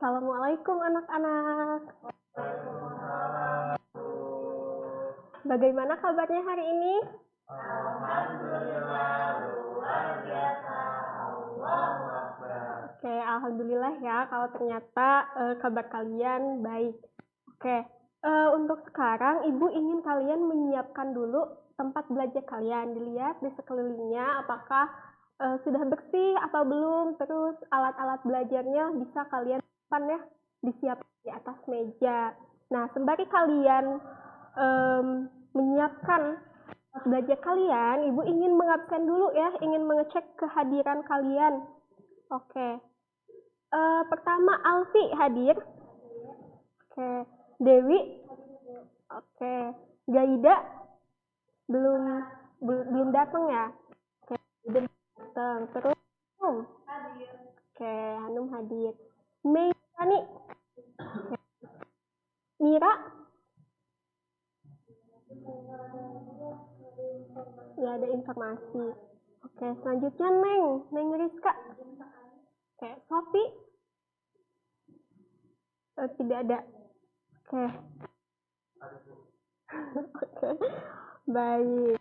Assalamualaikum anak-anak. Bagaimana kabarnya hari ini? Alhamdulillah, luar biasa. Allahu Akbar. Oke, alhamdulillah ya kalau ternyata kabar kalian baik. Oke, untuk sekarang Ibu ingin kalian menyiapkan dulu tempat belajar kalian. Dilihat di sekelilingnya apakah sudah bersih atau belum. Terus alat-alat belajarnya bisa kalian simpan ya, disiapkan di atas meja. Nah, sembari kalian menyiapkan belajar kalian, Ibu ingin mengabsen dulu ya, ingin mengecek kehadiran kalian. Oke. Pertama Alfi hadir. Oke. Dewi. Oke. Gaida belum datang ya. Oke, belum datang. Terus Hanum. Oke, Hanum hadir. Mei Tani. Mira. Ya, ada informasi. Oke, selanjutnya Neng Rizka. Oke, Sofi. Tidak ada. Oke. Oke. Baik.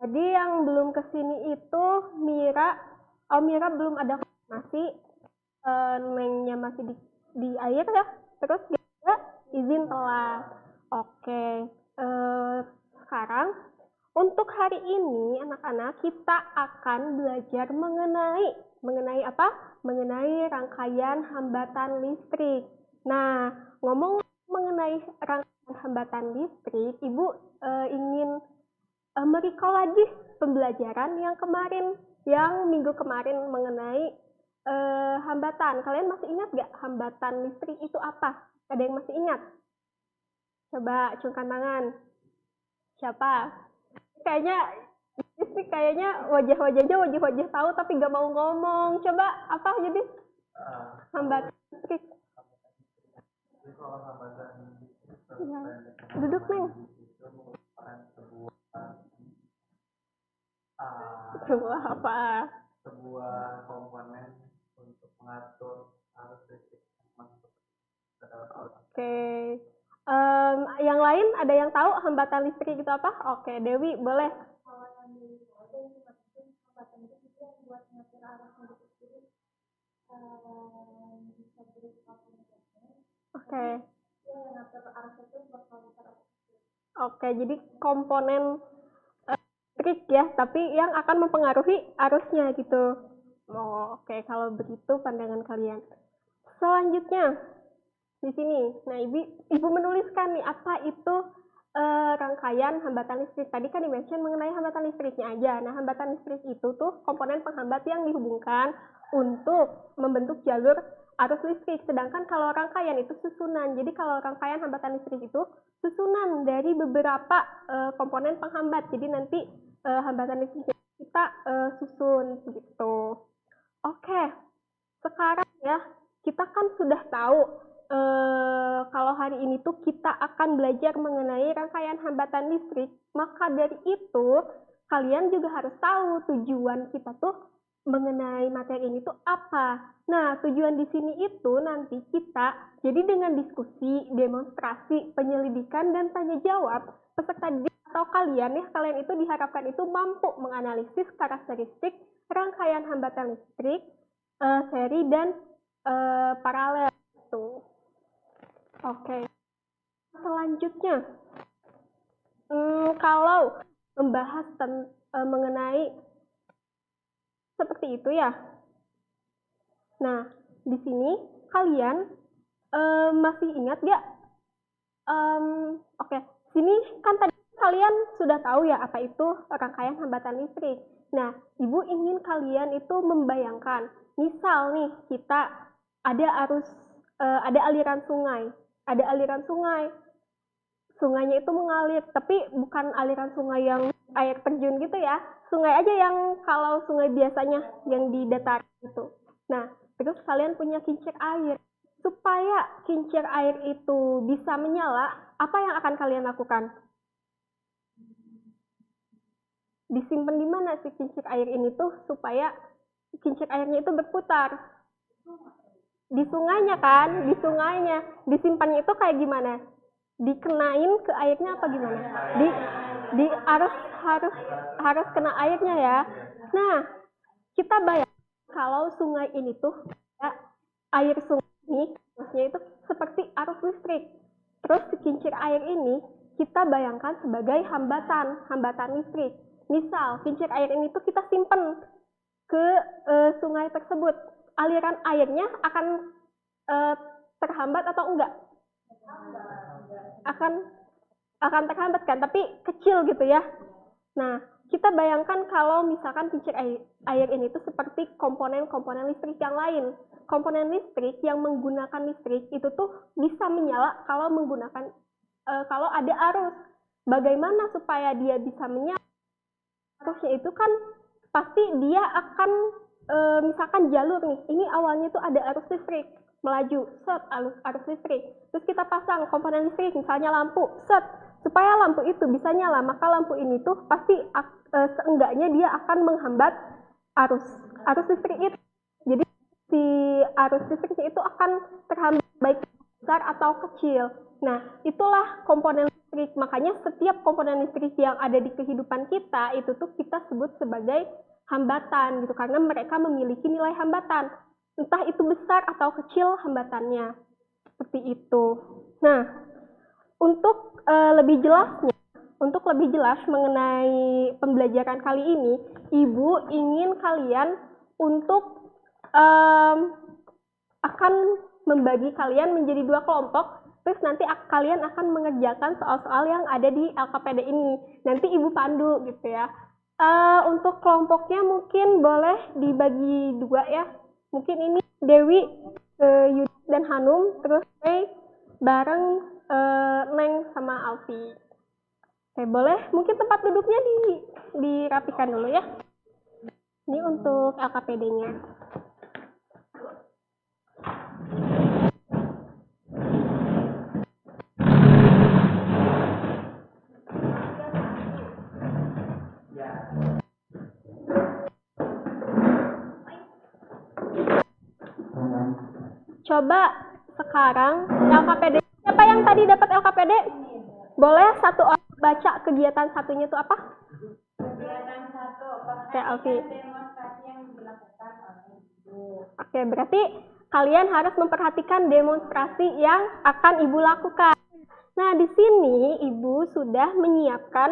Jadi yang belum kesini itu Mira. Oh, Mira belum ada konfirmasi. Nengnya masih di air ya. Terus dia izin telat. Oke. Sekarang untuk hari ini anak-anak kita akan belajar mengenai apa? Mengenai rangkaian hambatan listrik. Nah, ngomong mengenai rangkaian hambatan listrik, Ibu ingin merecall lagi pembelajaran yang minggu kemarin mengenai hambatan. Kalian masih ingat gak hambatan listrik itu apa? Ada yang masih ingat? Coba acungkan tangan. Siapa? Kayaknya wajah-wajahnya wajah-wajah tahu tapi gak mau ngomong. Coba apa jadi hambatan listrik? Ya. Duduk Neng. Sebuah apa? Sebuah komponen untuk mengatur arus listrik masuk ke dalam alat. Oke. Yang lain ada yang tahu hambatan listrik itu apa? Oke, Dewi boleh. Oke. Oke, jadi komponen listrik ya, tapi yang akan mempengaruhi arusnya gitu. Oh, oke, kalau begitu pandangan kalian. Selanjutnya di sini, nah ibu menuliskan nih apa itu rangkaian hambatan listrik. Tadi kan di-mention mengenai hambatan listriknya aja. Nah, hambatan listrik itu tuh komponen penghambat yang dihubungkan untuk membentuk jalur arus listrik. Sedangkan kalau rangkaian itu susunan. Jadi kalau rangkaian hambatan listrik itu susunan dari beberapa komponen penghambat. Jadi nanti hambatan listrik kita susun gitu. Oke, sekarang ya kita kan sudah tahu kalau hari ini tuh kita akan belajar mengenai rangkaian hambatan listrik, maka dari itu kalian juga harus tahu tujuan kita tuh mengenai materi ini tuh apa. Nah, tujuan di sini itu nanti kita jadi dengan diskusi, demonstrasi, penyelidikan dan tanya jawab peserta didik atau kalian itu diharapkan itu mampu menganalisis karakteristik rangkaian hambatan listrik, seri dan paralel itu. Oke. Selanjutnya, kalau membahas mengenai seperti itu ya. Nah, di sini kalian masih ingat gak? Oke, sini kan tadi kalian sudah tahu ya apa itu rangkaian hambatan listrik. Nah, Ibu ingin kalian itu membayangkan, misal nih kita ada aliran sungai. Ada aliran sungai. Sungainya itu mengalir, tapi bukan aliran sungai yang air terjun gitu ya. Sungai aja yang kalau sungai biasanya yang di dataran gitu. Nah, terus kalian punya kincir air. Supaya kincir air itu bisa menyala, apa yang akan kalian lakukan? Disimpan di mana sih kincir air ini tuh supaya kincir airnya itu berputar? Di sungainya kan, di sungainya. Disimpannya itu kayak gimana? Dikenain ke airnya apa gimana? Di harus kena airnya ya. Nah, kita bayang kalau sungai ini tuh ya, air sungai ini arusnya itu seperti arus listrik. Terus kincir air ini kita bayangkan sebagai hambatan listrik. Misal kincir air ini tuh kita simpen ke sungai tersebut, aliran airnya akan terhambat atau enggak? Akan terhambat kan, tapi kecil gitu ya. Nah, kita bayangkan kalau misalkan kincir air ini tuh seperti komponen-komponen listrik yang lain. Komponen listrik yang menggunakan listrik itu tuh bisa menyala kalau menggunakan kalau ada arus. Bagaimana supaya dia bisa menyala? Arusnya itu kan pasti dia akan misalkan jalur nih, ini awalnya tuh ada arus listrik melaju, set arus listrik, terus kita pasang komponen listrik misalnya lampu, set, supaya lampu itu bisa nyala, maka lampu ini tuh pasti seenggaknya dia akan menghambat arus listrik itu. Jadi si arus listriknya itu akan terhambat baik besar atau kecil. Nah, itulah komponen listrik. Makanya setiap komponen listrik yang ada di kehidupan kita itu tuh kita sebut sebagai hambatan gitu, karena mereka memiliki nilai hambatan. Entah itu besar atau kecil hambatannya. Seperti itu. Nah, untuk lebih jelas mengenai pembelajaran kali ini, Ibu ingin kalian untuk akan membagi kalian menjadi 2 kelompok, terus nanti kalian akan mengerjakan soal-soal yang ada di LKPD ini. Nanti Ibu pandu gitu ya. Untuk kelompoknya mungkin boleh dibagi 2 ya. Mungkin ini Dewi, Yudi dan Hanum, terus bareng Neng sama Alfi. Oke, boleh mungkin tempat duduknya dirapikan dulu ya. Ini untuk LKPD-nya. Coba sekarang LKPD. Siapa yang tadi dapat LKPD? Boleh satu orang baca kegiatan satunya itu apa? Kegiatan 1, Oke, Alfi. demonstrasi yang dilakukan oleh Ibu. Oke, berarti kalian harus memperhatikan demonstrasi yang akan Ibu lakukan. Nah, di sini Ibu sudah menyiapkan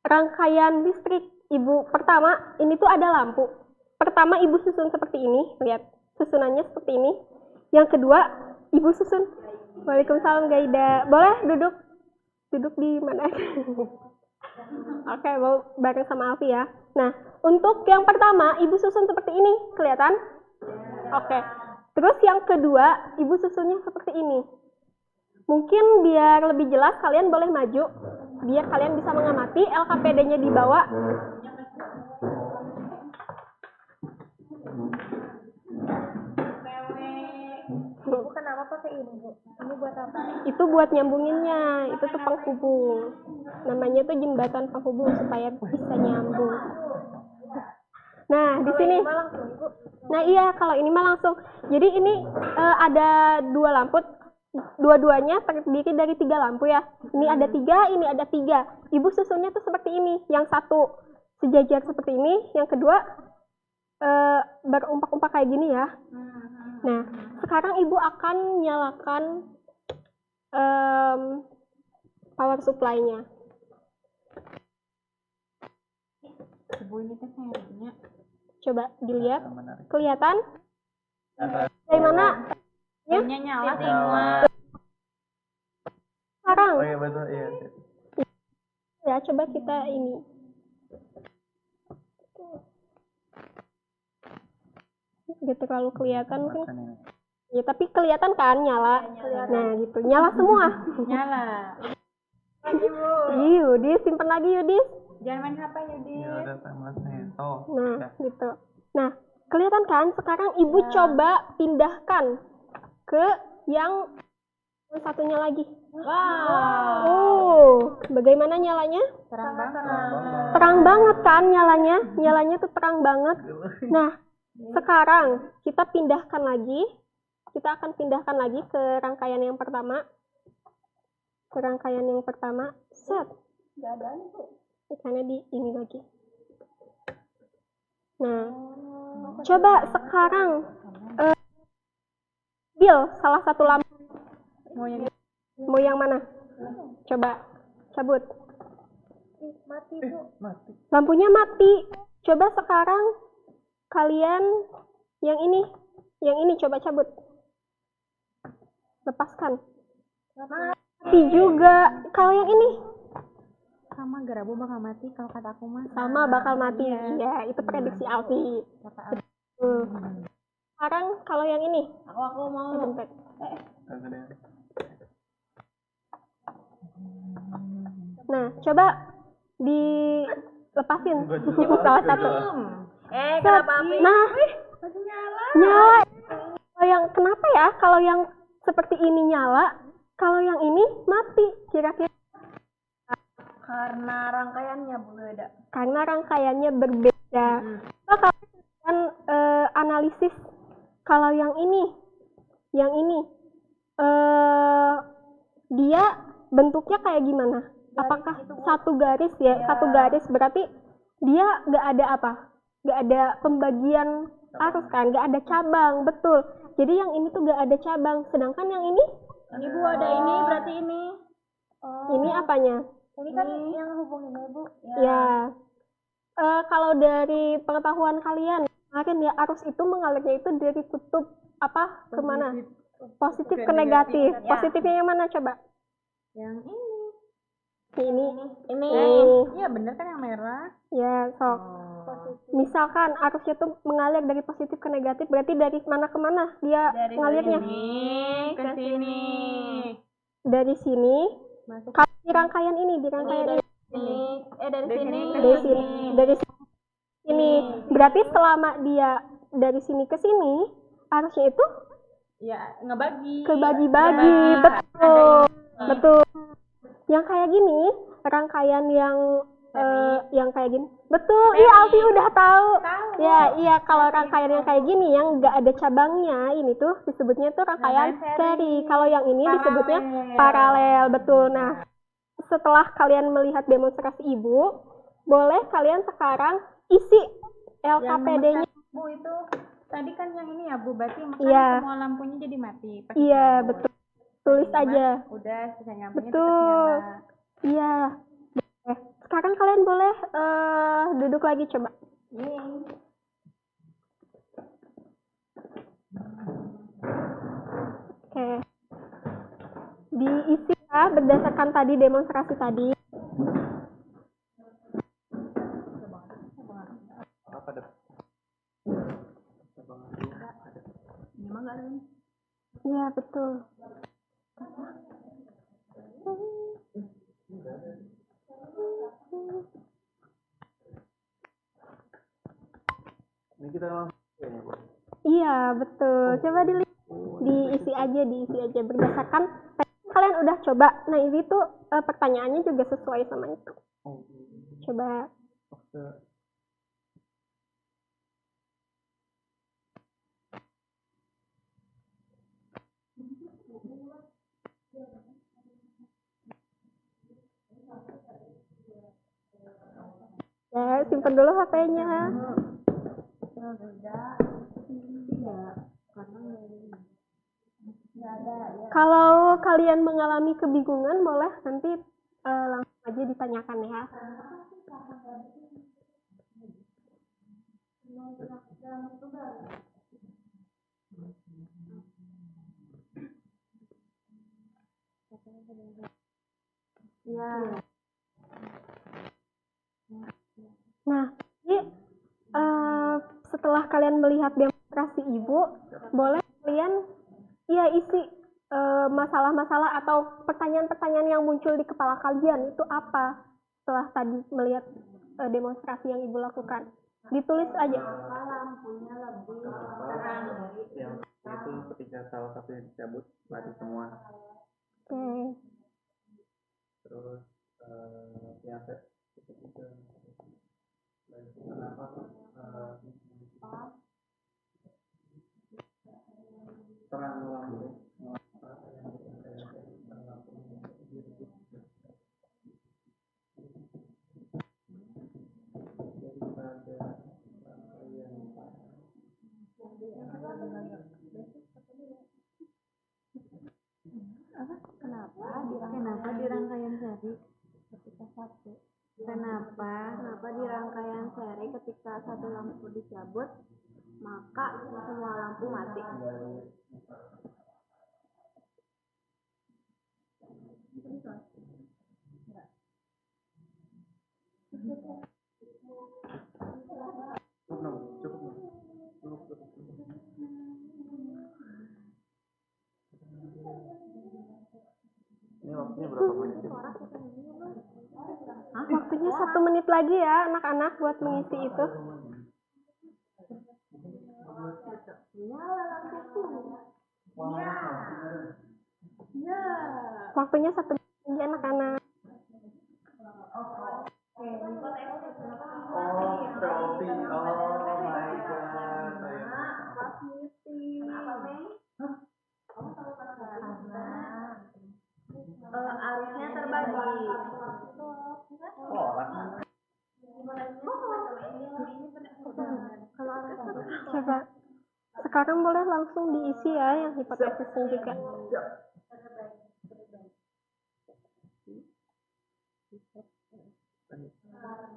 rangkaian listrik. Ibu, pertama, ini tuh ada lampu. Pertama, Ibu susun seperti ini. Lihat, susunannya seperti ini. Yang kedua, Ibu susun. Waalaikumsalam, Gaida. Boleh duduk? Duduk di mana? Oke, mau bareng sama Alfi ya. Nah, untuk yang pertama, Ibu susun seperti ini. Kelihatan? Oke. Terus yang kedua, Ibu susunnya seperti ini. Mungkin biar lebih jelas, kalian boleh maju. Biar kalian bisa mengamati. LKPD-nya dibawa. Bu, kenapa pakai ini, Bu? Ini buat apa? Itu buat nyambunginnya. Itu tuh penghubung. Namanya tuh jembatan penghubung supaya bisa nyambung. Nah, di sini. Nah, iya, kalau ini mah langsung. Jadi ini ada 2 lampu. Dua-duanya terdiri dari 3 lampu ya. Ini ada 3, ini ada 3. Ibu susunnya tuh seperti ini. Yang satu sejajar seperti ini, yang kedua berumpak-umpak kayak gini ya. Nah, sekarang Ibu akan nyalakan power supply-nya. Ibu ini kan sayangnya. Coba dilihat. Menarik. Kelihatan? Dari mana? Ya? Ini nyala semua. Sekarang. Oh iya betul, iya. Ya, coba kita ini. Gak terlalu kelihatan kan? Ya, tapi kelihatan kan nyala. Nah, gitu. Nyala semua. Nyala. Yudis, simpen lagi Yudis. Jangan main HP, Yudi. Ya udah timeless nih. Oh. Nah, gitu. Nah, kelihatan kan? Sekarang Ibu coba pindahkan ke yang satunya lagi. Wow. Oh, bagaimana nyalanya? Terang banget. Terang banget kan nyalanya? Nyalanya tuh terang banget. Nah, Sekarang kita pindahkan lagi. Kita akan pindahkan lagi ke rangkaian yang pertama. Ke rangkaian yang pertama. Set. Nggak ada nih, Bu. Karena di ini lagi. Nah, coba sekarang Bill salah satu lampu. Mau yang mana? Coba cabut. Mati, Bu. Mati. Lampunya mati. Coba sekarang kalian yang ini coba cabut. Lepaskan. Mati juga. Kalau yang ini Sama Garabu bakal mati kalau kata aku mah. sama bakal mati. Iya, itu prediksi Alfi. Sekarang kalau yang ini, Aku mau. bentar. Agak deh. Nah, coba dilepasin salah satu. Kenapa api? Nah, Masih nyala. nyala. Kalau yang kenapa ya? Kalau yang seperti ini nyala, kalau yang ini mati. Kira-kira Karena rangkaiannya beda. karena rangkaiannya berbeda. Coba kalian analisis kalau yang ini dia bentuknya kayak gimana? Apakah satu garis ya? Satu garis berarti dia nggak ada apa? Nggak ada pembagian arus kan? Nggak ada cabang, betul. Jadi yang ini tuh nggak ada cabang, sedangkan yang ini Ini Bu ada ini, berarti ini. ini apanya? Ini kan yang hubunginnya, Bu. Ya. Kalau dari pengetahuan kalian, kemarin ya arus itu mengalirnya itu dari kutub apa kemana? Positif ke negatif. Ya. Positifnya yang mana coba? Yang ini. Ini. Ini. Ini. Iya bener kan yang merah. Ya, sok. Misalkan arusnya tuh mengalir dari positif ke negatif, berarti dari mana ke mana dia mengalirnya? Ini ke sini. Dari sini. Masuk Kalau di rangkaian ini, di rangkaian ini. sini. Dari sini. Dari sini. Dari sini. Berarti selama dia dari sini ke sini, arusnya itu Ya ngebagi. kebagi-bagi, betul, betul. Yang kayak gini, rangkaian yang kayak gini, betul. Iya, Alfi udah tahu. Ya, iya. Kalau rangkaian yang kayak gini, yang nggak ada cabangnya, ini tuh disebutnya tuh rangkaian seri. Kalau yang ini disebutnya paralel, betul. Nah, setelah kalian melihat demonstrasi ibu, boleh kalian sekarang isi LKPD-nya. Bu itu tadi kan yang ini ya Bu, berarti makanya Iya. semua lampunya jadi mati. Pas Iya, dicabut. betul. Tulis aja. Udah sisa lampunya tetap Betul. nyala. Iya. Boleh. Sekarang kalian boleh duduk lagi coba. Oke. Diisi ya berdasarkan tadi demonstrasi tadi. Apa ada? Memang nggak ada. Iya, betul. Ini kita langsung. Iya, betul. Coba diisi aja berdasarkan kalian udah coba. Nah, ini tuh pertanyaannya juga sesuai sama itu. Oh, Coba. Ya, simpen dulu HP-nya. Kalau kalian mengalami kebingungan, boleh nanti langsung aja ditanyakan ya. Ya. Nah, jadi setelah kalian melihat demonstrasi ibu, boleh kalian isi masalah-masalah atau pertanyaan-pertanyaan yang muncul di kepala kalian itu apa setelah tadi melihat demonstrasi yang ibu lakukan. Ditulis aja. Lampunya lebih terang. Yang itu ketika salah satunya dicabut mati semua. Oke. Terus yang kenapa terang lampu apa yang dirangkaian terang lampu daripada rangkaian Kenapa di rangkaian seri ketika satu? Kenapa di rangkaian seri ketika satu lampu dicabut maka semua lampu mati? cukup. Ini waktunya berapa menit sih? Waktunya 1 menit lagi ya anak-anak buat mengisi itu. Waktunya 1 menit lagi anak-anak. Oh, Shopee. Oh my god. Arusnya terbagi. Coba sekarang boleh langsung diisi ya yang hipotesisnya juga.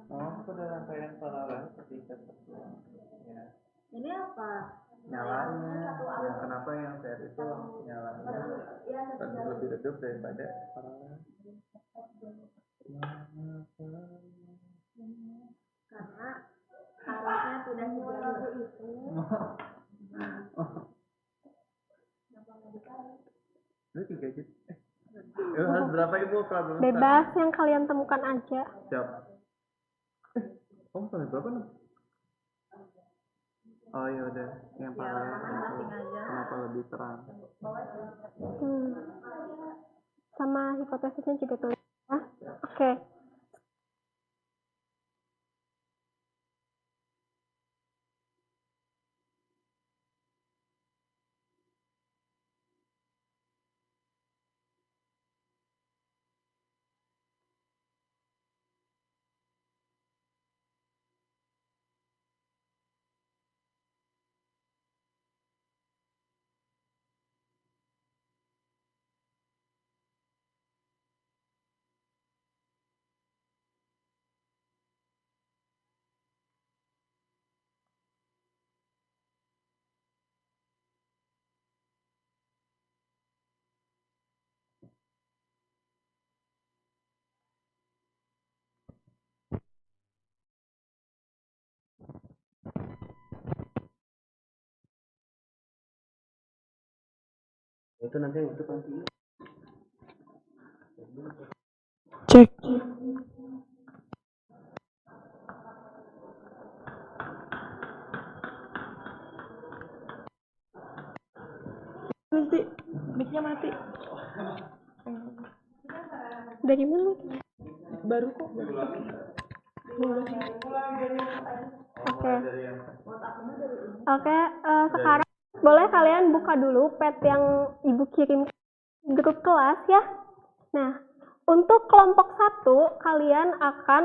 Oh, itu ada rangkaian paralel ketika tertuang. Ya. Ini apa? Nyalanya, ya, kenapa yang seri itu nyalanya lebih redup daripada paralel? Karena arusnya tidak sejalan itu. Lu 3 juta. Harus berapa ibu problem? Bebas yang kalian temukan aja. Siap. Sampai berapa nih? Oh iya udah, yang paralel itu kenapa lebih terang? Sama hipotesisnya juga tuh. Oke. Itu nanti untuk nanti. Cek. Mati. Mic-nya mati. Dari mana? Baru kok. Oke. Oke, sekarang boleh kalian buka dulu pet yang ibu kirim grup kelas ya. Nah, untuk kelompok 1 kalian akan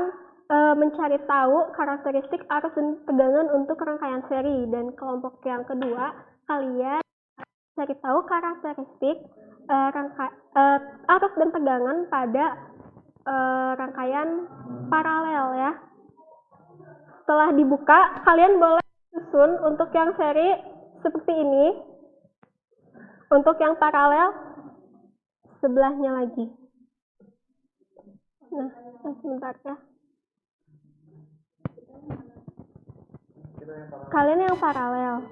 mencari tahu karakteristik arus dan tegangan untuk rangkaian seri, dan kelompok yang kedua kalian cari tahu karakteristik arus dan tegangan pada rangkaian paralel ya. Setelah dibuka, kalian boleh susun untuk yang seri seperti ini. Untuk yang paralel sebelahnya lagi. Nah, sebentar ya. Kalian yang paralel.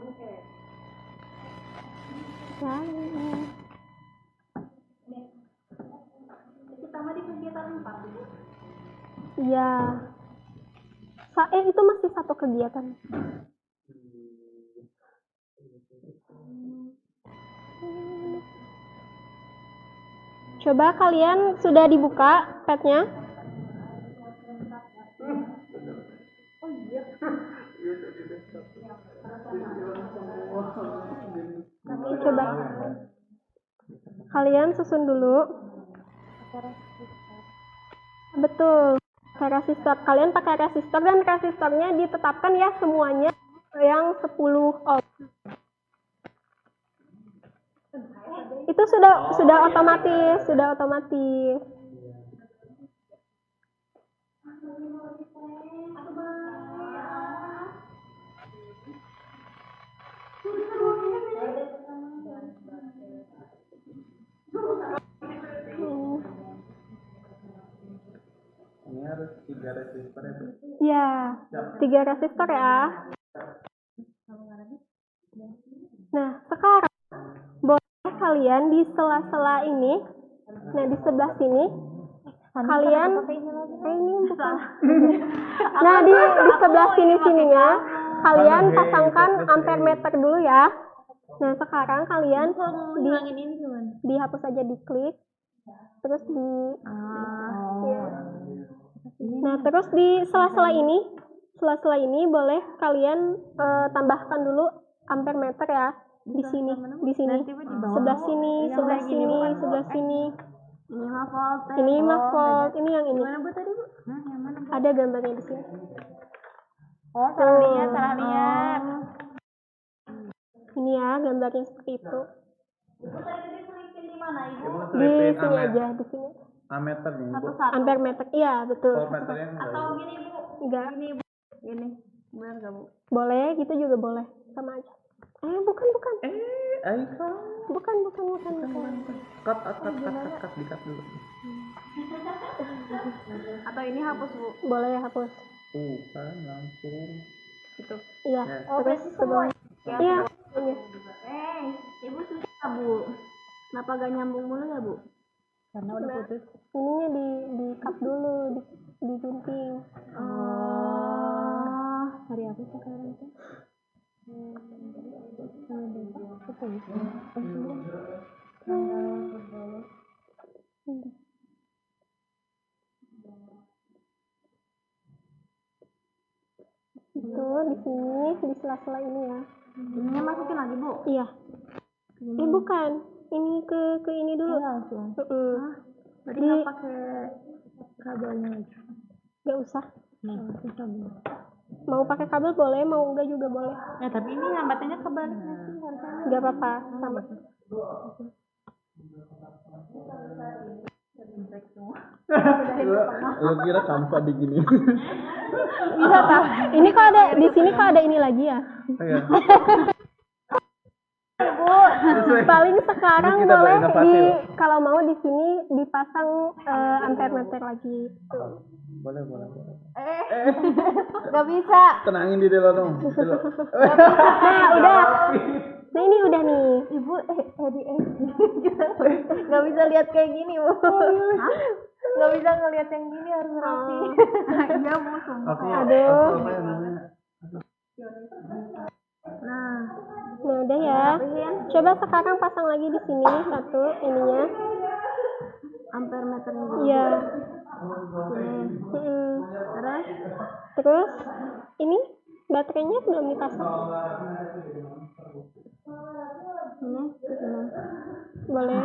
Ya. Pertama di kegiatan 4. Iya. Itu masih satu kegiatan. Coba kalian sudah dibuka petnya? Oh iya. Kami Coba. Kalian susun dulu. Betul. Pakai resistor. Kalian pakai resistor dan resistornya ditetapkan ya semuanya yang 10 ohm. Itu sudah otomatis. Ini harus 3 resistor itu. Ya, 3 resistor ya. Nah, sekarang boleh kalian di sela-sela ini, nah di sebelah sini, kalian, ini bukan. Nah di sebelah sininya, kalian pasangkan ampere meter dulu ya. Nah sekarang kalian dihapus aja, diklik, terus ya. Nah terus di sela-sela ini boleh kalian tambahkan dulu ampere meter ya, di sini, sebelah sini. Ini mah volt, ini yang ini. Ada gambarnya di sini. Oh, salah lihat. Ini ya gambarnya seperti itu. Ibu Di selipin sini aja, di sini. ammeter nih, Bu. Ampere meter, iya betul. Voltmeternya enggak. Gini Bu, Enggak. gini, benar nggak Bu? Boleh, gitu juga boleh, sama aja. Bukan. Aika. Bukan. Cut dikat dulu. Atau ini hapus Bu? Boleh hapus. Bukan langsung. Gitu. Iya. Ya. Terus ke bawah. Iya. Ibu susah Bu. Kenapa gak nyambung mulu ya Bu? Karena udah putus. Ininya di cut dulu, digunting. Oh. Hari apa sekarang tuh? Itu di sini, di sela-sela ini ya. Ininya masukin lagi Bu? Iya. Bukan. Ini ke ini dulu. Langsung. Berarti Di- nggak pakai kabelnya lagi? Nggak usah. Susah Bu. Mau pakai kabel boleh, mau enggak juga boleh. Ya tapi ini hambatannya kebalik sih harusnya. Nggak apa-apa, sama. Lu kira sampah di gini. Bisa tak? Ini kok ada di sini, kok ada ini lagi ya? Iya. Paling sekarang Ini kita boleh berinovasi, loh. kalau mau di sini dipasang ampere meter lagi. Tuh. Boleh. Nggak bisa. Tenangin diri lo dong. Nah, udah. Nah, ini udah nih. Ibu nggak bisa lihat kayak gini Bu. Nggak bisa ngelihat yang gini, harus rapi. Iya Bu, sumpah. Aduh. Apa ya namanya? Nah, Udah ya. Coba sekarang pasang lagi di sini satu ininya. ampere meternya Bu. Iya. Terus ini baterainya belum dipasang. Ini Boleh.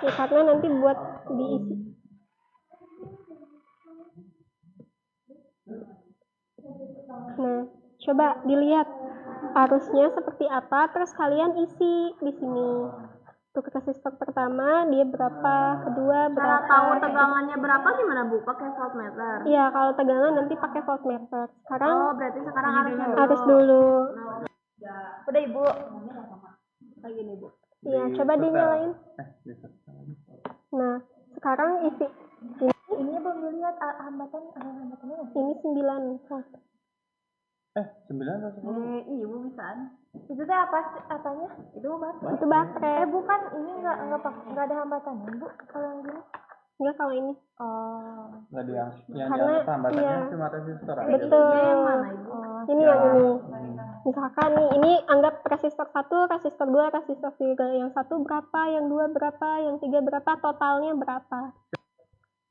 Ya, karena nanti buat diisi. Nah, coba dilihat arusnya seperti apa, terus kalian isi di sini. Untuk resistor pertama dia berapa, kedua cara berapa. tahu tegangannya berapa gimana Bu? Pakai voltmeter. Iya, kalau tegangan nanti pakai voltmeter. Sekarang Oh, berarti sekarang harusnya arus dulu. Udah Ibu. Lagi nih Bu. Iya, coba dinyalain. Bisa. Nah, sekarang isi. Ini belum dilihat hambatannya. Ini 9 volt. 9 atau 10? Iya Bu, bisaan. Itu teh apanya? Itu baterai. Itu baterai. Bukan, ini nggak ada hambatannya Bu. Kalau yang gini. Enggak kalau ini. Oh. Enggak dia. Yang Karena, dianggap hambatannya iya. cuma resistor aja. Betul. Yang mana Ibu? Ini yang ini. Misalkan nih, ini anggap resistor 1, resistor 2, resistor 3. Yang 1 berapa, yang 2 berapa, yang 3 berapa, totalnya berapa.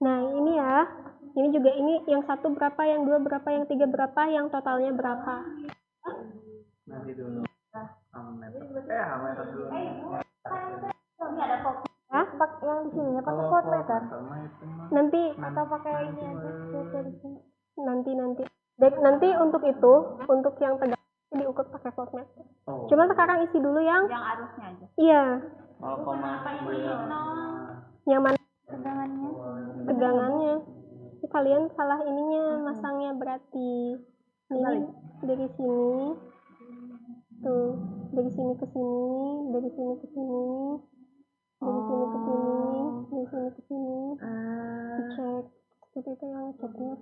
Nah, ini ya. Ini juga ini yang 1 berapa, yang 2 berapa, yang 3 berapa, yang totalnya berapa. Nanti dulu. Ammeter dulu. Ini ada kok. Hah? Yang di sininya pakai Kalau voltmeter sama itu mah Nanti atau pakai ini aja lihat dari sini. nanti untuk itu, untuk yang tegang diukur pakai voltmeter. oh. Cuma sekarang isi dulu yang Yang arusnya aja. iya, 0,9. yang mana Tegangannya. tegangannya. Ini kalian salah ininya masangnya berarti. Ini dari sini. Tuh, dari sini ke sini, dari sini ke sini. Dari sini ke sini, dari sini ke sini. Dicek. Seperti itu yang ceknya.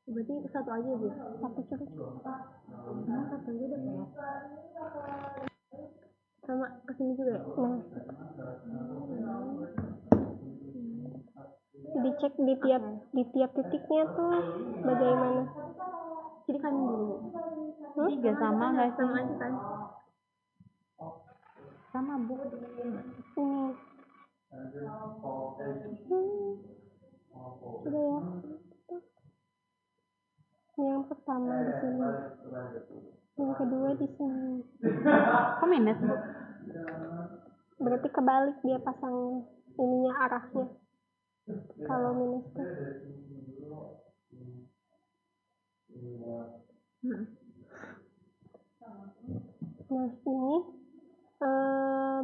Berarti satu aja Bu. Satu cukup. Nah, satu aja udah ya. Sama ke sini juga ya? Nah. Dicek di tiap titiknya tuh bagaimana. Jadi kan dulu. Tiga sama nggak sama aja kan? Sama Bu. Ini. Sudah ya. Yang pertama di sini. Yang kedua di sini. Kok minus Bu? Berarti kebalik dia pasangnya. Ininya arahnya. Kalau minus tuh. Nah, ini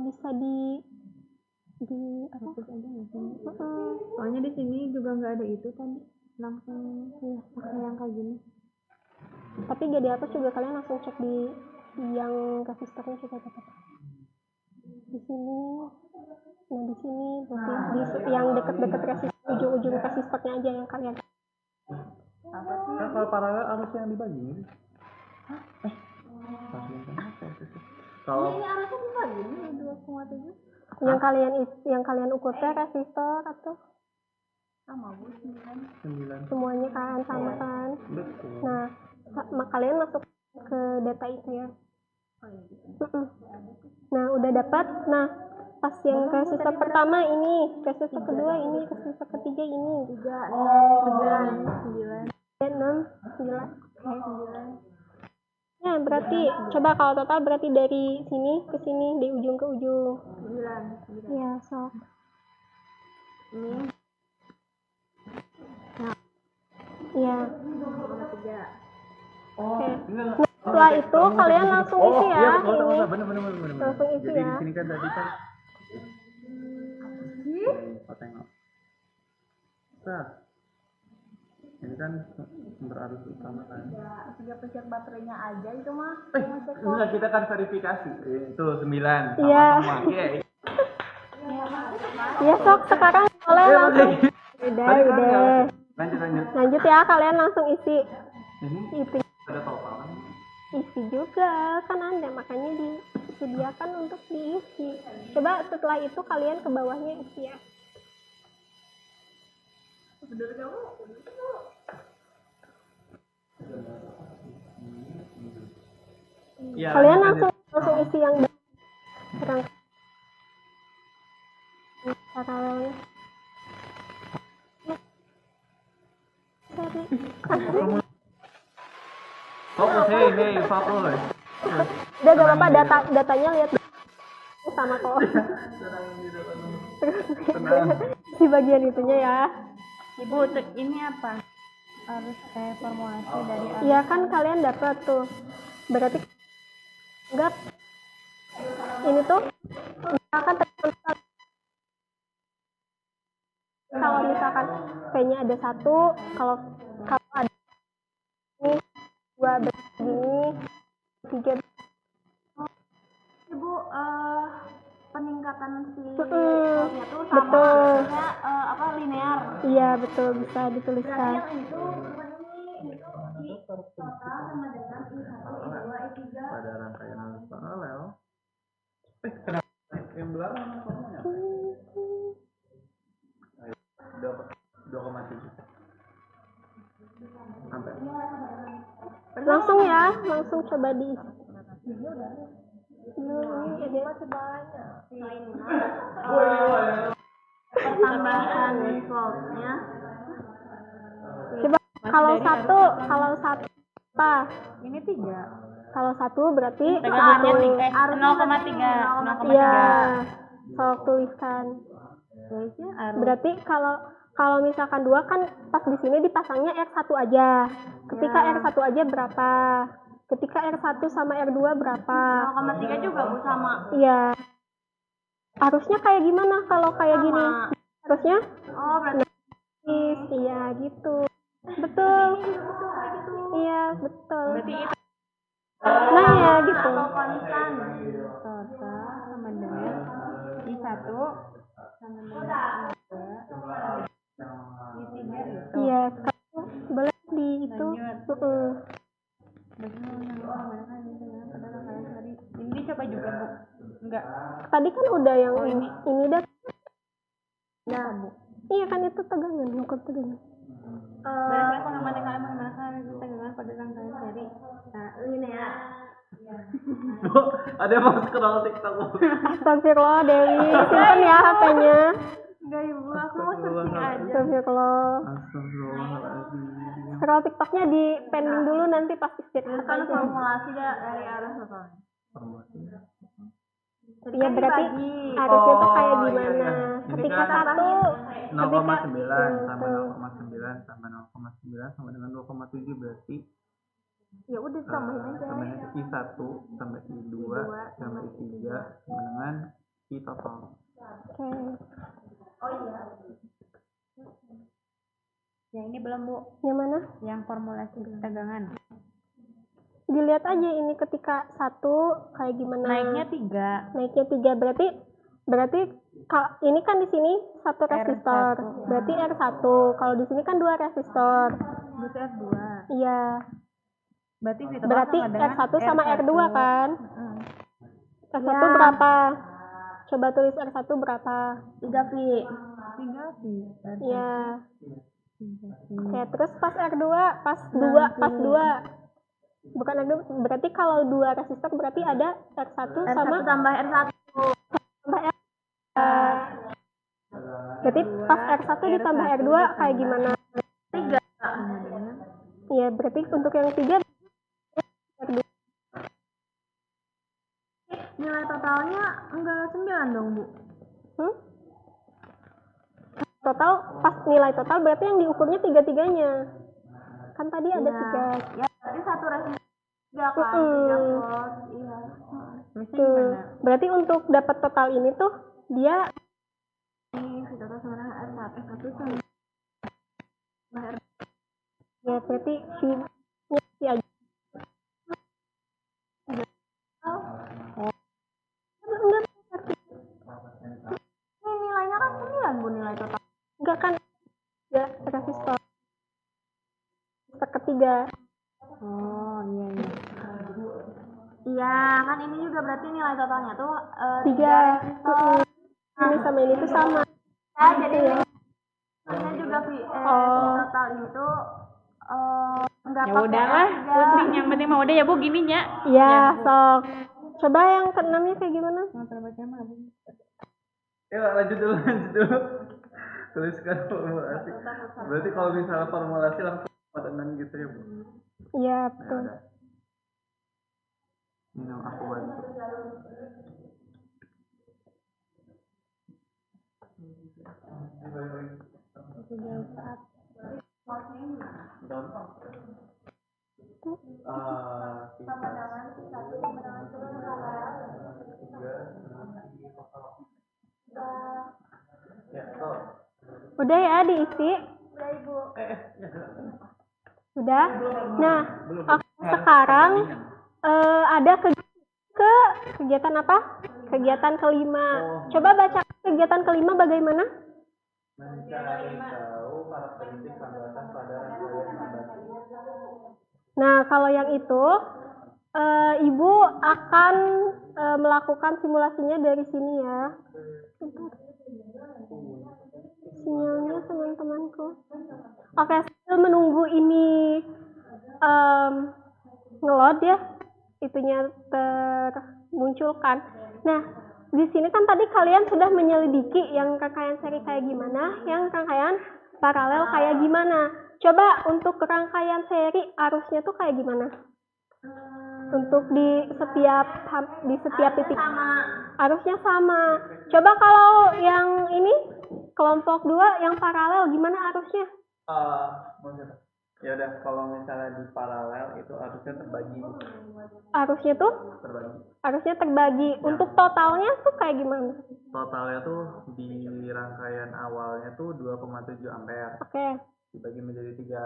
bisa di apa? Hapus aja nggak sih? Soalnya di sini juga nggak ada itu tadi. Langsung ya pakai yang kayak gini. Tapi gak dihapus juga, kalian langsung cek di yang resistornya juga dapat. Di sini, nah di sini berarti di yang deket-deket resistor, ujung-ujung resistornya aja yang kalian. Kan kalau paralel arus yang dibagi ini. Kalau Ini arusnya dibagi nih 2,7. Yang kalian ukur teh resistor atau Sama Bu 9. semuanya kan sama kan. betul. Nah, kalian masuk ke data itu ya. Oh iya gitu. Nah, udah dapat. Nah, pas yang resistor pertama ini, resistor kedua ini, resistor ketiga ini. 3, 6, 9. 6, 9. Oke. Nah, berarti coba kalau total berarti dari sini ke sini, dari ujung ke ujung. 9. Ya, sok. Ini Iya. 3. Oke. Nah, setelah itu kalian langsung isi ya. Iya, Ini. bener. Langsung isi Jadi ya. di sini kan tadi kan. Tengok. Nah, ini kan sumber arus utama kan. 3 pencet baterainya aja itu mah. Enggak, kita kan verifikasi. Itu 9 sama Iya. semua. Oke. Ya, sok sekarang boleh langsung. Udah. Lanjut ya, kalian langsung isi. Ini Isi, ada total. isi juga kan ada, makanya disediakan untuk diisi. Coba setelah itu kalian ke bawahnya isi ya. Ya, Kalian langsung isi yang rangkaian paralelnya. Fokus, hey, fokus. Udah gak apa-apa, datanya lihat sama kok. Tenang. Si bagian itunya ya. Ibu, ini apa? Arus formulasi dari arus. Iya kan kalian dapat tuh. Berarti enggak ini tuh misalkan kalau misalkan P-nya ada 1, kalau ada ini 2 begini, 3 Ibu, peningkatan si Mm-mm. voltnya tuh sama Betul. arusnya apa linear. iya betul, bisa dituliskan. Yang itu I total sama dengan I1, I2, I3. Pada rangkaian arus paralel. Kenapa yang belakang namanya? 2,7 sampai. Langsung ya, langsung coba diisi. Ini ada Pertambahan voltnya. coba kalau satu apa? Ini 3. Kalau 1 berarti Tegangannya satu. 0,3. Iya. Sok tuliskan. Garisnya arus. Berarti kalau misalkan 2 kan pas di sini dipasangnya R1 aja. Ketika R1 aja berapa? Ketika R1 sama R2 berapa? 0,3 juga Bu sama. Iya. Harusnya kayak gimana kalau kayak gini? Harusnya Oh, berarti iya gitu. Betul. Iya, betul. Berarti itu Nah, ya gitu. konstan. total sama dengan I1 sama dengan I2 I3 gitu. Iya, kamu boleh di itu. Lanjut. Ini coba juga Bu. Enggak. Tadi kan udah yang ini dah. Nah, Bu. Iya kan itu tegangan, bukan tegangan. Berdasarkan pengamatan kalian menggunakan tegangan pada rangkaian seri. Nah, ini ya. Bu, ada yang mau scroll TikTok Bu. Astagfirullah Dewi, simpan ya HP-nya. Enggak Ibu, aku mau searching aja. Astagfirullah. Astagfirullahaladzim. Scroll TikToknya di pending dulu nanti pas istirahat Kan aja. formulasi ya dari arah apa? Iya berarti harusnya tuh kayak Oh, gimana? iya. Ini Ketika kan 1 0,9 tambah Tuh. 0,9 tambah 0,9 sama dengan 2,7 berarti Ya udah tambahin aja. sama dengan I1 tambah I2 tambah I3 sama dengan I total. Oke. Yang ini belum Bu. Yang mana? Yang formulasi tegangan. Dilihat aja ini ketika 1 kayak gimana. Naiknya 3. Naiknya 3 berarti ini kan di sini 1 resistor. Berarti R1. Kalau di sini kan 2 resistor. Berarti R2. Iya. Berarti V Berarti sama dengan R1 sama R2 kan? R1 Ya. berapa? Coba tulis R1 berapa? 3 V. 3 V. Iya. Oke, terus pas R2, pas 2. Bukan R2, berarti kalau 2 resistor berarti ada R1 sama R1 tambah R1. tambah R. Berarti pas R1 ditambah R2 kayak gimana? 3. Iya, berarti untuk yang 3 R2. Nilai totalnya enggak 9 dong, Bu. Total, pas nilai total berarti yang diukurnya 3-3-nya. Kan tadi ada 3. Ya, berarti 1 resistor 3 kan, 3 volt. Iya. Tuh. Berarti untuk dapat total ini tuh dia Ini V total sama dengan R1 sama ya berarti V-nya aja. Ini nilainya kan 9, Bu, nilai total. Enggak kan ya resistor. Resistor ketiga. Oh, iya iya. Iya, kan ini juga berarti nilai totalnya tuh 3 resistor. ini sama ini tuh sama. Ya, jadi ya. ini juga Oh. total itu enggak Ya pakai udahlah, R3. penting yang penting mah udah ya Bu gininya. Iya, sok. Coba yang keenamnya kayak gimana? Ya lanjut dulu. Tuliskan formulasi. Berarti kalau misalnya formulasi langsung dengan gitu ya Bu. Iya, Ya betul. udah. Ini yang aku bantu. Udah ya diisi? Udah. Nah, oke, sekarang ada kegiatan apa? Kegiatan kelima. Coba baca kegiatan kelima bagaimana? Mencari tahu karakteristik kegiatan pada rangkaian nabati. Nah, kalau yang itu, Ibu akan melakukan simulasinya dari sini ya. Sinyalnya teman-temanku. Oke, sambil menunggu ini ngeload ya, itunya termunculkan. Nah, di sini kan tadi kalian sudah menyelidiki yang rangkaian seri kayak gimana, yang rangkaian paralel kayak gimana. Coba untuk rangkaian seri arusnya tuh kayak gimana? Untuk di setiap titik arusnya sama. Coba kalau yang ini kelompok 2 yang paralel gimana arusnya? Ya udah, kalau misalnya di paralel itu arusnya terbagi. Arusnya terbagi. Untuk totalnya tuh kayak gimana? Totalnya tuh di rangkaian awalnya tuh 2,7 ampere. Oke. Dibagi menjadi tiga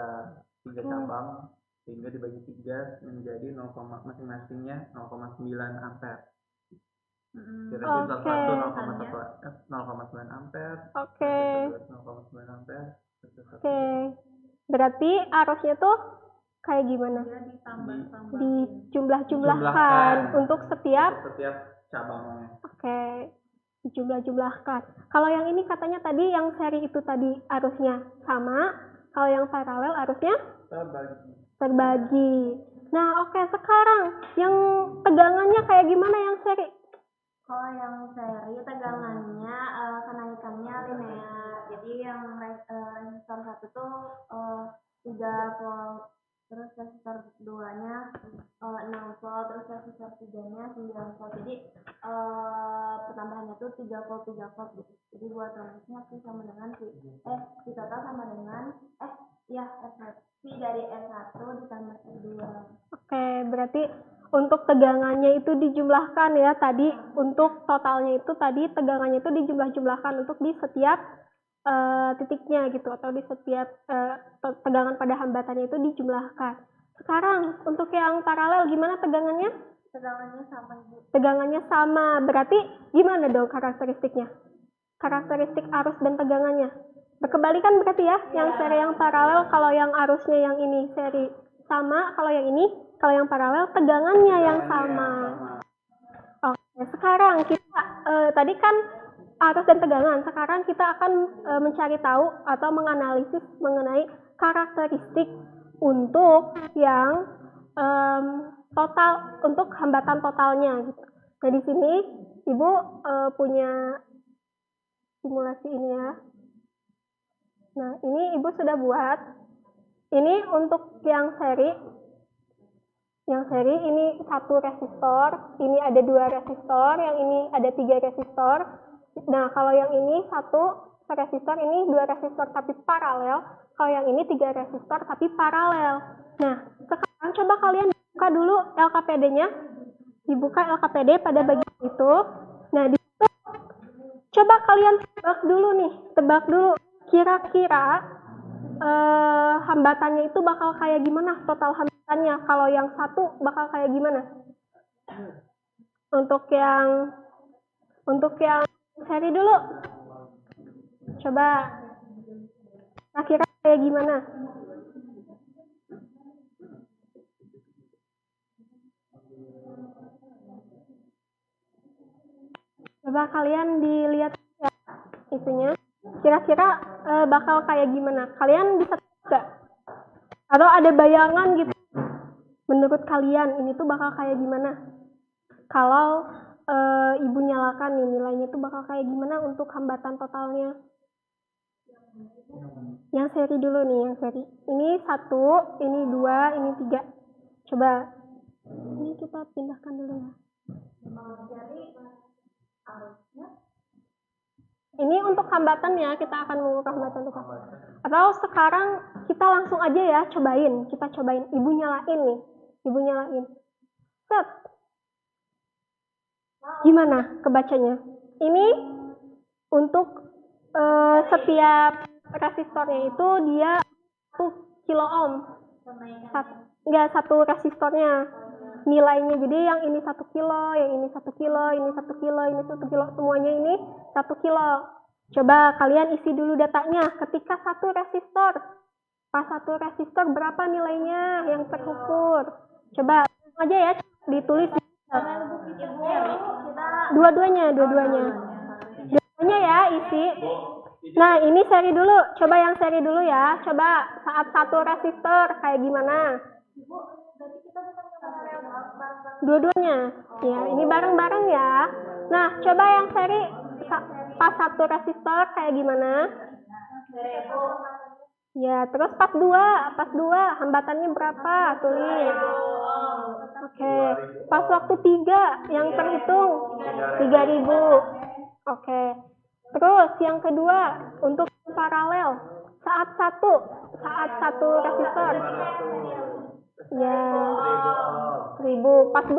cabang, sehingga dibagi 3 menjadi masing-masingnya 0,9 ampere. Kira-kira satu 0,9 ampere. Oke. 0,9 ampere. Oke. Berarti arusnya tuh kayak gimana? Dijumlah-jumlahkan untuk setiap cabangnya. Oke. Dijumlah-jumlahkan. Kalau yang ini katanya tadi yang seri itu tadi arusnya sama, kalau yang paralel arusnya terbagi. Nah, oke, sekarang yang tegangannya kayak gimana yang seri? Kalau yang seri tegangannya kenaikannya linear. Jadi yang resistor 1 tuh 3 volt, terus resistor 2-nya 6 volt, terus resistor 3-nya 9 volt. Jadi pertambahannya tuh 3 volt gitu. Jadi buat resistornya itu sama dengan di total sama dengan V dari R1 ditambah R2. Oke, berarti untuk tegangannya itu dijumlahkan ya tadi, untuk totalnya itu tadi tegangannya itu dijumlah-jumlahkan untuk di setiap titiknya gitu, atau di setiap tegangan pada hambatannya itu dijumlahkan. Sekarang untuk yang paralel gimana tegangannya? Tegangannya sama. Tegangannya sama, berarti gimana dong karakteristiknya? Karakteristik arus dan tegangannya berkebalikan berarti ya, yang seri yang paralel kalau yang arusnya yang ini seri sama, kalau yang paralel tegangannya yang sama. Oke, sekarang kita tadi kan arus dan tegangan, sekarang kita akan mencari tahu atau menganalisis mengenai karakteristik untuk yang total, untuk hambatan totalnya gitu. Nah, di sini Ibu punya simulasi ini ya. Nah, ini Ibu sudah buat. Ini untuk yang seri. Yang seri ini 1 resistor, ini ada 2 resistor, yang ini ada 3 resistor. Nah, kalau yang ini 1 resistor, ini 2 resistor tapi paralel. Kalau yang ini 3 resistor tapi paralel. Nah, sekarang coba kalian buka dulu LKPD-nya. Dibuka LKPD pada bagian itu. Nah, di situ coba kalian tebak dulu kira-kira hambatannya itu bakal kayak gimana, total hambatannya. Kalau yang 1 bakal kayak gimana? Untuk yang seri dulu. Coba kira-kira kayak gimana? Coba kalian dilihat ya itunya. Kira-kira bakal kayak gimana? Kalian bisa nggak? Atau ada bayangan gitu? Menurut kalian ini tuh bakal kayak gimana? Kalau Ibu nyalakan nih, nilainya tuh bakal kayak gimana untuk hambatan totalnya? Yang seri dulu nih, yang seri. Ini 1, ini 2, ini 3. Coba. Ini kita pindahkan dulu ya. Ini untuk hambatan ya, kita akan mengukur hambatan total. Atau sekarang kita langsung aja ya, kita cobain. Ibu nyalain nih, set. Gimana kebacanya? Ini untuk setiap resistornya itu dia 1 kilo ohm. Enggak, 1 resistornya nilainya. Jadi yang ini 1 kilo, yang ini 1 kilo, ini 1 kilo, ini 1 kilo, semuanya ini 1 kilo. Coba kalian isi dulu datanya. Ketika 1 resistor, pas 1 resistor berapa nilainya yang terukur? Coba aja ya, ditulis. Dua-duanya ya isi. Nah, ini seri dulu. Coba yang seri dulu ya. Coba saat 1 resistor kayak gimana? Dua-duanya. Ya, ini bareng-bareng ya. Nah, coba yang seri pas 1 resistor kayak gimana? Ya, terus pas 2 hambatannya berapa? Tulis. Oke, pas waktu 3 yang terhitung 3.000. Oke. Terus yang kedua untuk paralel saat satu resistor. Ya, 1.000. Pas 2,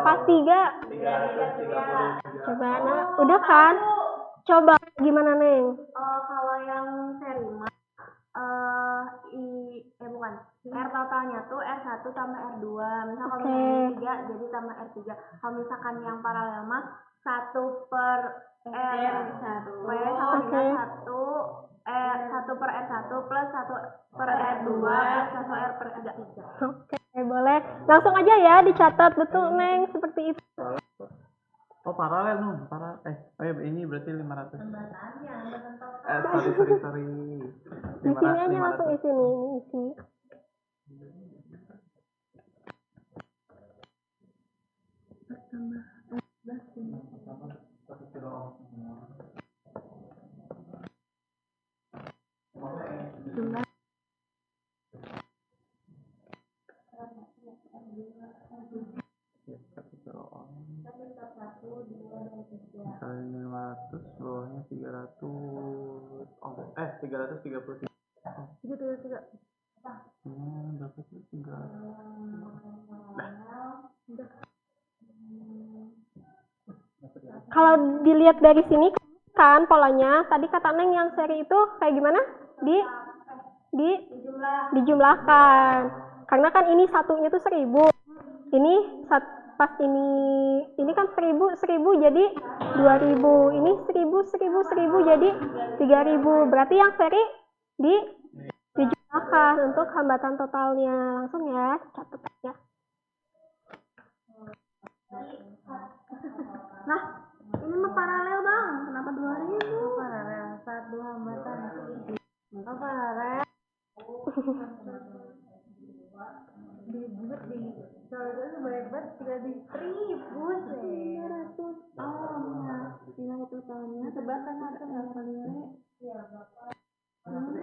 pas 3. Coba, nah, udah kan? Coba gimana, Neng? Kalau yang seri mah bukan. R totalnya tuh R1 tambah R2. Misal kalau misalnya 3 jadi tambah R3. Kalau misalkan yang paralel mah 1 per R1 sama dengan 1 per R1 plus 1 per R2 plus 1 R per R3. Oke, boleh. Langsung aja ya dicatat, betul Neng, seperti itu. Oh paralel nuh, ini berarti 500. Sorry. Di sini aja langsung isi nih, ini isi. Misalnya 500, bawahnya 300. 333. Berapa sih? 300. Kalau dilihat dari sini kan polanya, tadi kata Neng yang seri itu kayak gimana? Dijumlahkan. Karena kan ini satunya tuh 1.000. Ini pas ini kan 1.000 jadi 2.000. Ini 1.000 jadi 3.000. Berarti yang seri dijumlahkan untuk hambatan totalnya. Langsung ya, catat ya. Nah, ini mah paralel bang. Kenapa 2.000? Paralel, 1 hambatan. Paralel. Soalnya banyak banget, tidak di 1.000 sih. 500. Nilai totalnya sebasan ada nilai.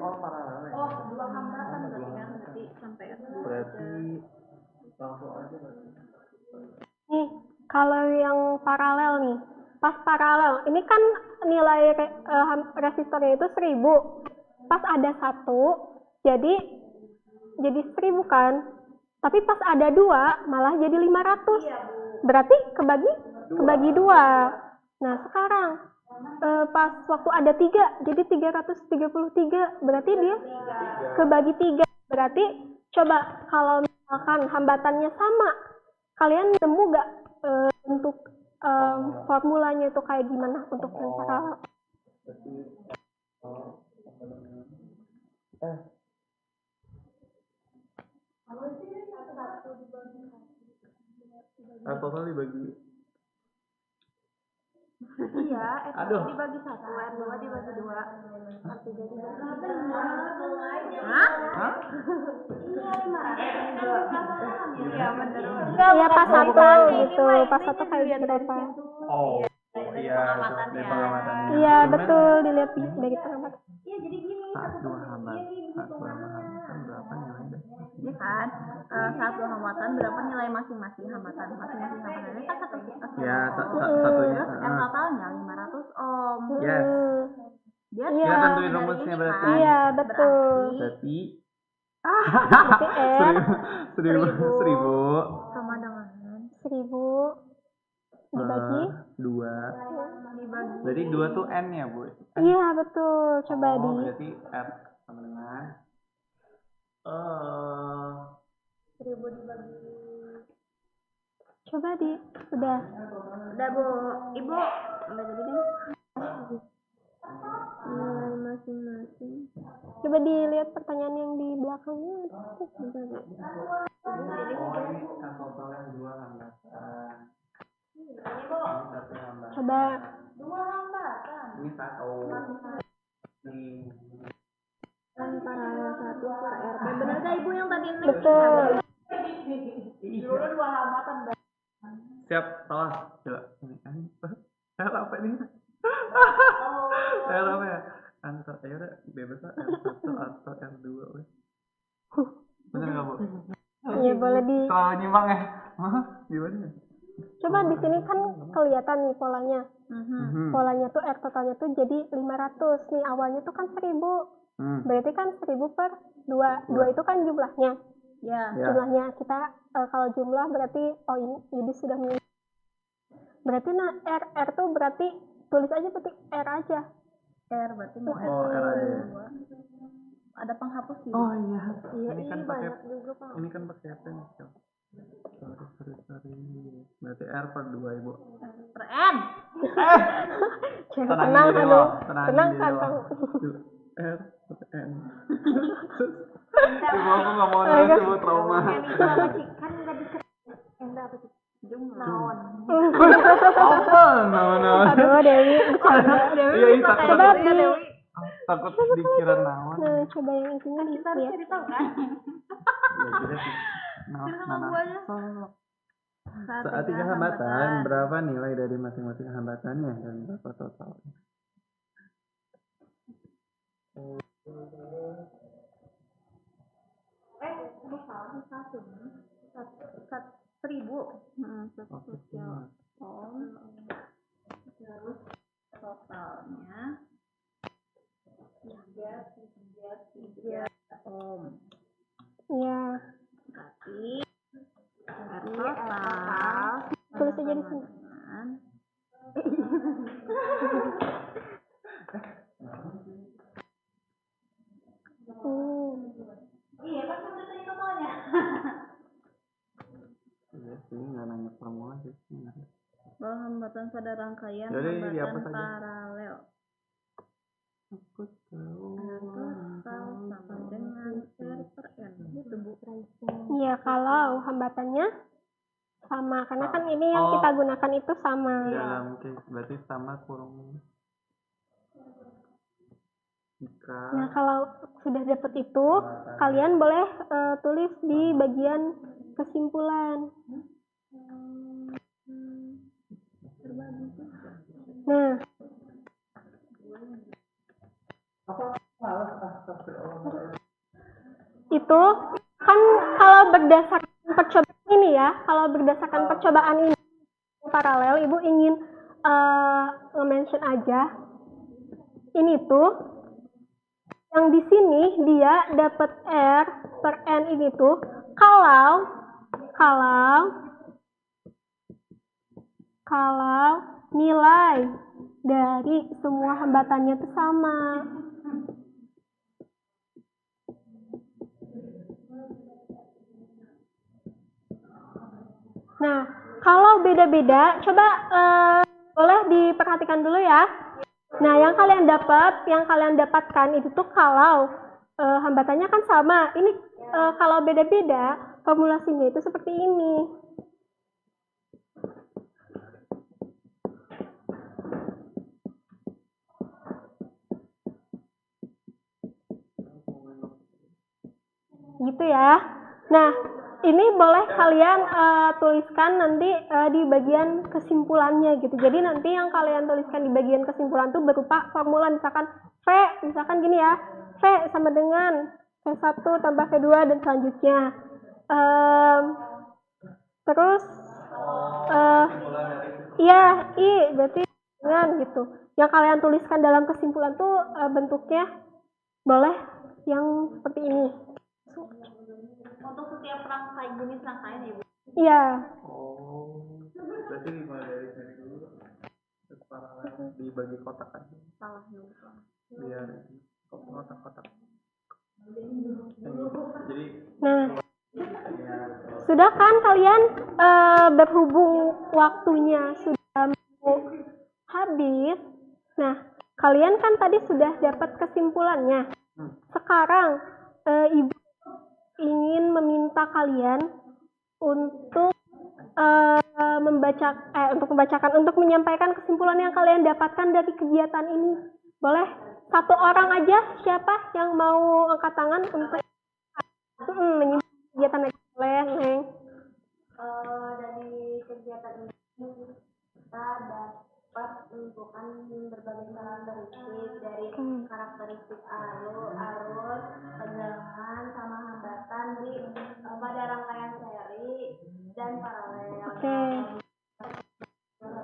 Paralel. 2 hambatan berarti sampai Berarti langsung aja. Nih, kalau yang paralel nih, pas paralel, ini kan nilai resistornya itu 1.000. Pas ada 1, jadi 1.000 kan? Tapi pas ada 2, malah jadi 500. Berarti kebagi 2. Nah, sekarang pas waktu ada 3, jadi 333. Berarti dia kebagi 3. Berarti coba kalau misalkan hambatannya sama, kalian nemu gak untuk formulanya itu kayak gimana untuk yang paralel? Total dibagi. Iya, R1 dibagi 1, R2 dibagi 2, R3 dibagi 3. Hah? Iya, bener. Iya, pas 1 gitu. Pas 1 kayak berapa? Oh, iya, dari pengamatannya. Iya, betul. Dilihat dari pengamatan. Iya, jadi gini. 1 hambatan berapa nilainya? Ini kan, 1 hambatan berapa nilai masing-masing hambatan? Masing-masing hambatannya kan 1. Ya, satunya. R totalnya 500 ohm. Yes. Dia Kita tentuin rumusnya berarti. Iya, betul. Berarti Berarti seribu sama dengan 1.000 dibagi 2. dibagi. Berarti 2 tuh N ya, Bu? Iya, betul. Coba berarti R sama dengan 1.000 dibagi. Udah. Udah, Bu. Ibu, enggak jadi deh. Nilai masing-masing. Coba dilihat pertanyaan yang di belakangnya. ini total yang 2 hambatan. Ini 1 hambatan. Coba 2 hambatan. Ini 1. Ini Paralel 1 per RT. Bener gak Ibu yang tadi ini? betul. Dulu 2 hambatan. Siap, salah. Coba. Ini apa ini? Apa ya? Answer ya udah bebas lah R1 atau R2 weh. Bener nggak Bu? Iya boleh di Selalu nyimbang ya. Hah? Gimana? coba di sini kan kelihatan nih polanya. Polanya tuh R totalnya tuh jadi 500. Nih awalnya tuh kan 1000. Berarti kan 1000 per 2. 2 itu kan jumlahnya. Ya. Jumlahnya kita kalau jumlah berarti ini jadi sudah berarti R tuh berarti tulis aja petik R aja. R berarti mau R. Oh, R aja ya. Ada penghapus juga. Oh iya. Iya, Ini kan pakai banyak juga penghapus. ini kan pakai apa nih? Sorry. Berarti R per 2, Ibu. Per N. Tenang diri kan lo. tenang kan kamu. R per N. Ibu aku nggak mau nulis, Ibu trauma. Kan nggak dikasih. Enggak apa sih? Jumlah. Naon. Apa? Naon. Aduh Dewi bercanda. Iya, Coba di takut dikira naon. nah, coba yang intinya Kita harus ya. cari tahu kan. Ya juga sih. Nah. Saat 3 hambatan, hambatan. berapa nilai dari masing-masing hambatannya dan berapa totalnya? Seribu. Oke, Terus totalnya 3 ohm. Iya. Berarti total Tulis aja di sini. dengan iya kan udah tanya totalnya. Iya sih, nggak nanya formula sih. Bahwa hambatan pada rangkaian Jadi, apa hambatan saja? paralel Aku tahu. sama dengan R per N. Itu Bu. Iya, kalau hambatannya sama karena kan ini yang kita gunakan itu sama. Dalam case berarti sama kurung. Nah, kalau sudah dapat itu, kalian boleh tulis di bagian kesimpulan. Nah, itu kan kalau berdasarkan percobaan ini ya, kalau berdasarkan percobaan ini paralel, Ibu ingin nge-mention aja ini tuh yang di sini dia dapat R per N ini tuh kalau nilai dari semua hambatannya itu sama. Nah, kalau beda-beda, coba boleh diperhatikan dulu ya. Nah, yang kalian dapatkan itu tuh kalau hambatannya kan sama. Ini kalau beda-beda, formulasinya itu seperti ini. Gitu ya. Nah, ini boleh kalian tuliskan nanti di bagian kesimpulannya gitu. Jadi nanti yang kalian tuliskan di bagian kesimpulan tuh berupa formula, misalkan V, misalkan gini ya, V sama dengan V1 tambah V2 dan selanjutnya. Terus iya, I berarti dengan gitu. Yang kalian tuliskan dalam kesimpulan tuh bentuknya boleh yang seperti ini. Untuk setiap rangkai jenis rangkaian ya Bu. Iya. Oh, berarti dimulai dari sini dulu. Terus paralel dibagi kotak aja. Salah dulu. Biar kotak-kotak. Jadi Nah, sudah kan kalian berhubung waktunya sudah mau habis. Nah, kalian kan tadi sudah dapat kesimpulannya. Sekarang Ibu ingin meminta kalian untuk untuk menyampaikan kesimpulan yang kalian dapatkan dari kegiatan ini. Boleh satu orang aja, siapa yang mau angkat tangan untuk menyimpulkan kegiatan ini? Boleh, Neng. Dari kegiatan ini kita dapat menentukan berbagai karakteristik dari karakteristik arus, tegangan, sama hambatan pada rangkaian seri dan paralel. Oke.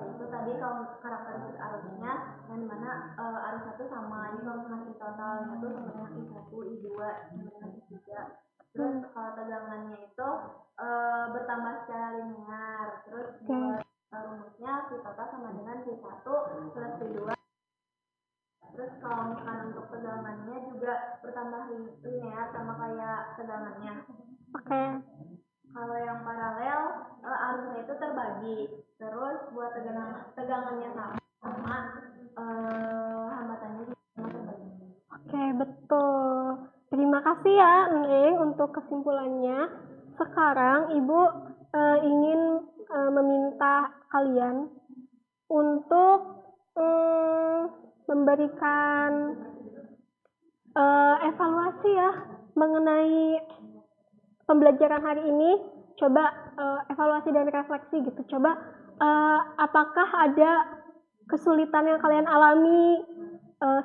Itu tadi kalau karakteristik arusnya yang mana arus satu sama ini kalau misalnya totalnya itu sama dengan I1, I2 sama dengan I3. Terus kalau tegangannya itu bertambah secara linear. Terus buat rumusnya V total sama dengan V1 plus V2. Terus kalau misalkan untuk tegangannya juga bertambah linear sama kayak tegangannya. Oke. Kalau yang paralel arusnya itu terbagi. Terus buat tegangannya sama hambatannya juga sama terbagi. Oke, betul. Terima kasih ya, Neng, untuk kesimpulannya. Sekarang Ibu ingin meminta kalian untuk memberikan evaluasi ya mengenai pembelajaran hari ini. Coba evaluasi dan refleksi gitu. Coba apakah ada kesulitan yang kalian alami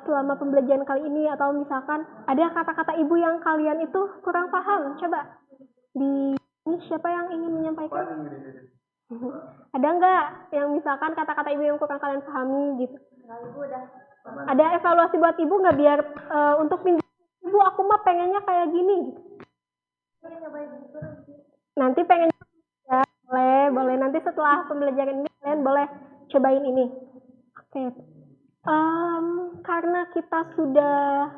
selama pembelajaran kali ini, atau misalkan ada kata-kata ibu yang kalian itu kurang paham. Coba ini siapa yang ingin menyampaikan? Ada nggak yang misalkan kata-kata ibu yang kurang kalian pahami gitu? Ibu udah. Ada evaluasi buat ibu nggak biar untuk minggu ibu aku mah pengennya kayak gini gitu. Nanti pengen ya, boleh nanti setelah pembelajaran ini kalian boleh cobain ini. Oke. Karena kita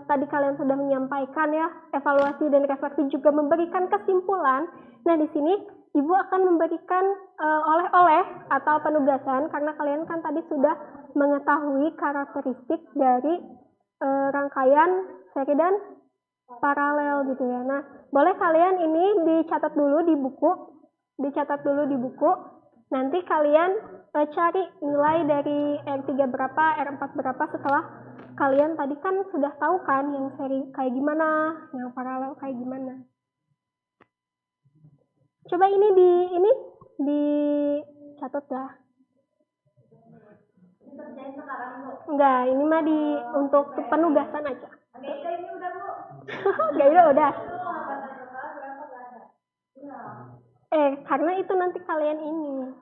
tadi kalian sudah menyampaikan ya, evaluasi dan refleksi juga memberikan kesimpulan. Nah, di sini Ibu akan memberikan oleh-oleh atau penugasan, karena kalian kan tadi sudah mengetahui karakteristik dari rangkaian seri dan paralel gitu ya. Nah, boleh kalian ini dicatat dulu di buku. Nanti kalian cari nilai dari R3 berapa, R4 berapa setelah kalian tadi kan sudah tahu kan yang seri kayak gimana, yang paralel kayak gimana. Coba ini dicatat ya. Enggak, ini mah untuk penugasan aja. Ini udah, Bu. Enggak, udah. Karena itu nanti kalian ini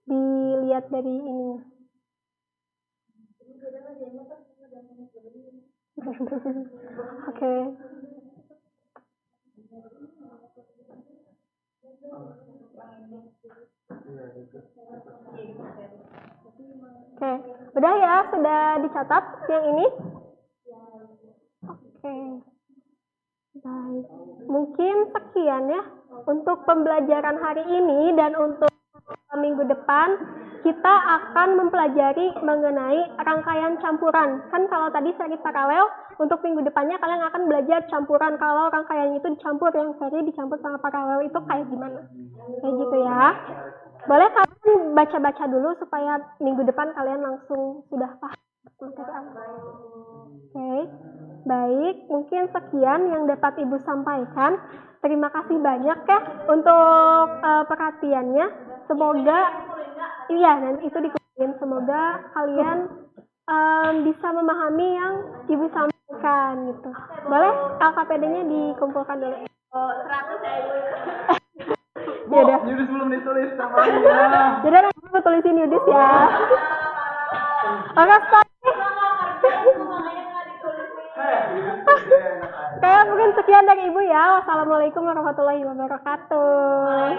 dilihat dari ini. Oke. Oke, udah ya, sudah dicatat yang ini? Oke. Baik. Mungkin sekian ya untuk pembelajaran hari ini, dan untuk minggu depan kita akan mempelajari mengenai rangkaian campuran. Kan kalau tadi seri paralel, untuk minggu depannya kalian akan belajar campuran. Kalau rangkaiannya itu dicampur, yang seri dicampur sama paralel itu kayak gimana. Kayak gitu ya. Boleh kalian baca-baca dulu supaya minggu depan kalian langsung sudah paham materi apa. Oke. Baik, mungkin sekian yang dapat Ibu sampaikan. Terima kasih banyak ya untuk perhatiannya. Semoga nanti itu dikumpulin. Semoga kalian bisa memahami yang Ibu sampaikan gitu. Boleh LKPD-nya dikumpulkan dulu. 100 ya, Ibu. Yaudah. Yudis belum ditulis sama dia. Jadi nanti Ibu tulisin Yudis ya. Oke, stop. Kayak mungkin sekian dari Ibu ya. Wassalamualaikum warahmatullahi wabarakatuh.